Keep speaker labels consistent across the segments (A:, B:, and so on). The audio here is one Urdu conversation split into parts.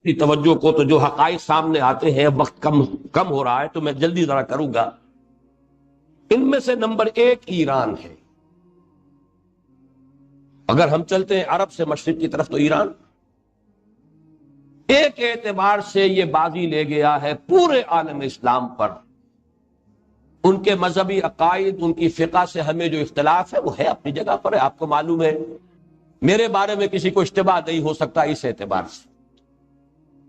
A: توجہ کو تو جو حقائق سامنے آتے ہیں، وقت کم ہو رہا ہے تو میں جلدی ذرا کروں گا۔ ان میں سے نمبر 1 ایران ہے۔ اگر ہم چلتے ہیں عرب سے مشرق کی طرف تو ایران ایک اعتبار سے یہ بازی لے گیا ہے پورے عالم اسلام پر۔ ان کے مذہبی عقائد، ان کی فقہ سے ہمیں جو اختلاف ہے وہ ہے اپنی جگہ پر ہے۔ آپ کو معلوم ہے میرے بارے میں کسی کو اشتباہ نہیں ہو سکتا اس اعتبار سے۔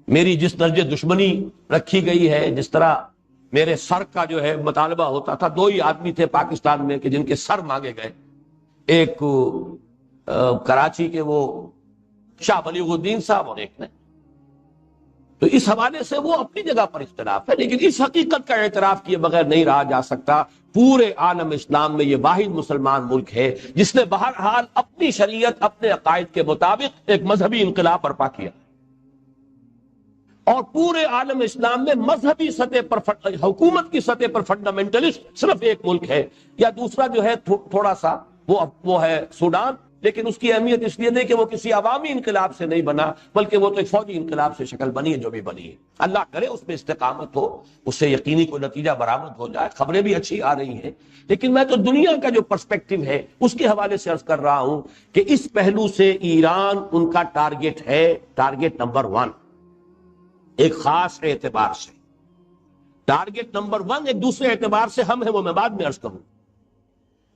A: میری جس درجے دشمنی رکھی گئی ہے، جس طرح میرے سر کا جو ہے مطالبہ ہوتا تھا، 2 ہی آدمی تھے پاکستان میں کہ جن کے سر مانگے گئے، ایک کراچی کے وہ شاہ بلیغ الدین صاحب اور ایک نے، تو اس حوالے سے وہ اپنی جگہ پر اختلاف ہے، لیکن اس حقیقت کا اعتراف کیے بغیر نہیں رہا جا سکتا۔ پورے عالم اسلام میں یہ واحد مسلمان ملک ہے جس نے بہرحال اپنی شریعت، اپنے عقائد کے مطابق ایک مذہبی انقلاب برپا کیا، اور پورے عالم اسلام میں مذہبی سطح پر حکومت کی سطح پر فنڈامنٹلسٹ صرف ایک ملک ہے، یا دوسرا جو ہے تھوڑا سا وہ ہے سوڈان، لیکن اس کی اہمیت اس لیے نہیں کہ وہ کسی عوامی انقلاب سے نہیں بنا، بلکہ وہ تو ایک فوجی انقلاب سے شکل بنی ہے جو بھی بنی ہے۔ اللہ کرے اس میں استقامت ہو، اس سے یقینی کوئی نتیجہ برآمد ہو جائے۔ خبریں بھی اچھی آ رہی ہیں، لیکن میں تو دنیا کا جو پرسپیکٹو ہے اس کے حوالے سے عرض کر رہا ہوں کہ اس پہلو سے ایران ان کا ٹارگٹ ہے، ٹارگٹ نمبر 1 ایک خاص اعتبار سے۔ ٹارگٹ نمبر 1 ایک دوسرے اعتبار سے ہم ہیں، وہ میں بعد میں عرض کروں۔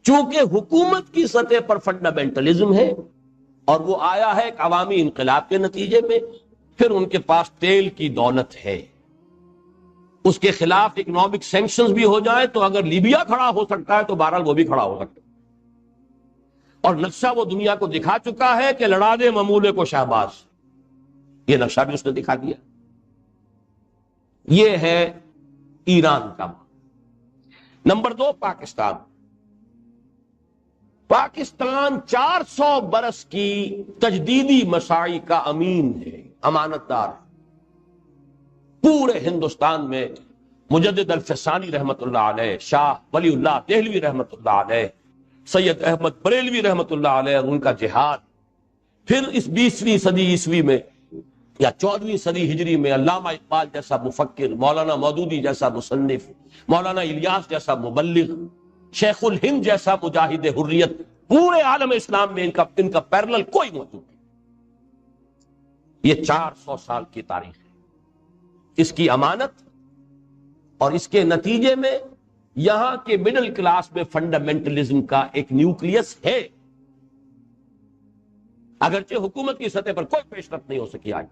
A: چونکہ حکومت کی سطح پر فنڈامنٹلزم ہے اور وہ آیا ہے ایک عوامی انقلاب کے نتیجے میں، پھر ان کے پاس تیل کی دولت ہے، اس کے خلاف اکنامک سینکشنز بھی ہو جائیں تو اگر لیبیا کھڑا ہو سکتا ہے تو بہرحال وہ بھی کھڑا ہو سکتا ہے، اور نقشہ وہ دنیا کو دکھا چکا ہے کہ لڑا دے ممولے کو شہباز، یہ نقشہ بھی اس نے دکھا دیا۔ یہ ہے ایران کا۔ نمبر 2 پاکستان۔ پاکستان 400 برس کی تجدیدی مساعی کا امین ہے، امانت دار ہے۔ پورے ہندوستان میں مجدد الفسانی رحمت اللہ علیہ، شاہ ولی اللہ دہلوی رحمت اللہ علیہ، سید احمد بریلوی رحمت اللہ علیہ، ان کا جہاد، پھر اس 20ویں صدی عیسوی میں یا 14ویں صدی ہجری میں علامہ اقبال جیسا مفکر، مولانا مودودی جیسا مصنف، مولانا الیاس جیسا مبلغ، شیخ الہند جیسا مجاہد حریت، پورے عالم اسلام میں ان کا پیرلل کوئی موجود نہیں۔ یہ 400 سال کی تاریخ ہے، اس کی امانت، اور اس کے نتیجے میں یہاں کے مڈل کلاس میں فنڈامنٹلزم کا ایک نیوکلیس ہے، اگرچہ حکومت کی سطح پر کوئی پیش رفت نہیں ہو سکی آج،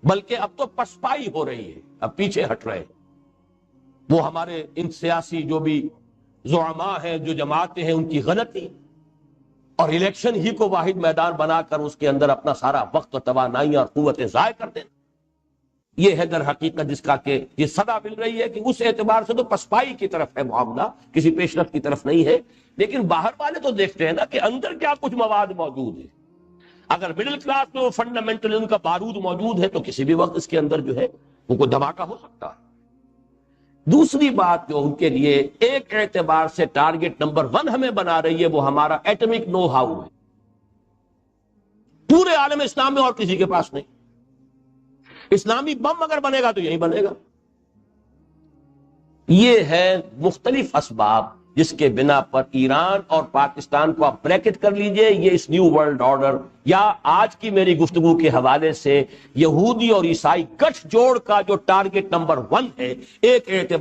A: بلکہ اب تو پسپائی ہو رہی ہے، اب پیچھے ہٹ رہے ہیں۔ وہ ہمارے ان سیاسی جو بھی زعماء ہیں، جو جماعتیں ہیں، ان کی غلطی اور الیکشن ہی کو واحد میدان بنا کر اس کے اندر اپنا سارا وقت و توانائی اور قوتیں ضائع کر دینا، یہ ہے در حقیقت جس کا کہ یہ صدا مل رہی ہے کہ اس اعتبار سے تو پسپائی کی طرف ہے معاملہ، کسی پیش رفت کی طرف نہیں ہے۔ لیکن باہر والے تو دیکھتے ہیں نا کہ اندر کیا کچھ مواد موجود ہے۔ اگر مڈل کلاس میں وہ فنڈامنٹلزم کا بارود موجود ہے تو کسی بھی وقت اس کے اندر جو ہے وہ کوئی دھماکہ ہو سکتا ہے۔ دوسری بات جو ان کے لیے ایک اعتبار سے ٹارگٹ نمبر 1 ہمیں بنا رہی ہے، وہ ہمارا ایٹمک نو ہاؤ ہے۔ پورے عالم اسلام میں اور کسی کے پاس نہیں۔ اسلامی بم اگر بنے گا تو یہی بنے گا۔ یہ ہے مختلف اسباب جس کے بنا پر ایران اور پاکستان کو آپ بریکٹ کر لیجئے، یہ اس نیو ورلڈ آرڈر یا آج کی میری گفتگو کے حوالے سے یہودی اور عیسائی گٹھ جوڑ کا جو ٹارگٹ نمبر 1 ہے، ایک اعتبار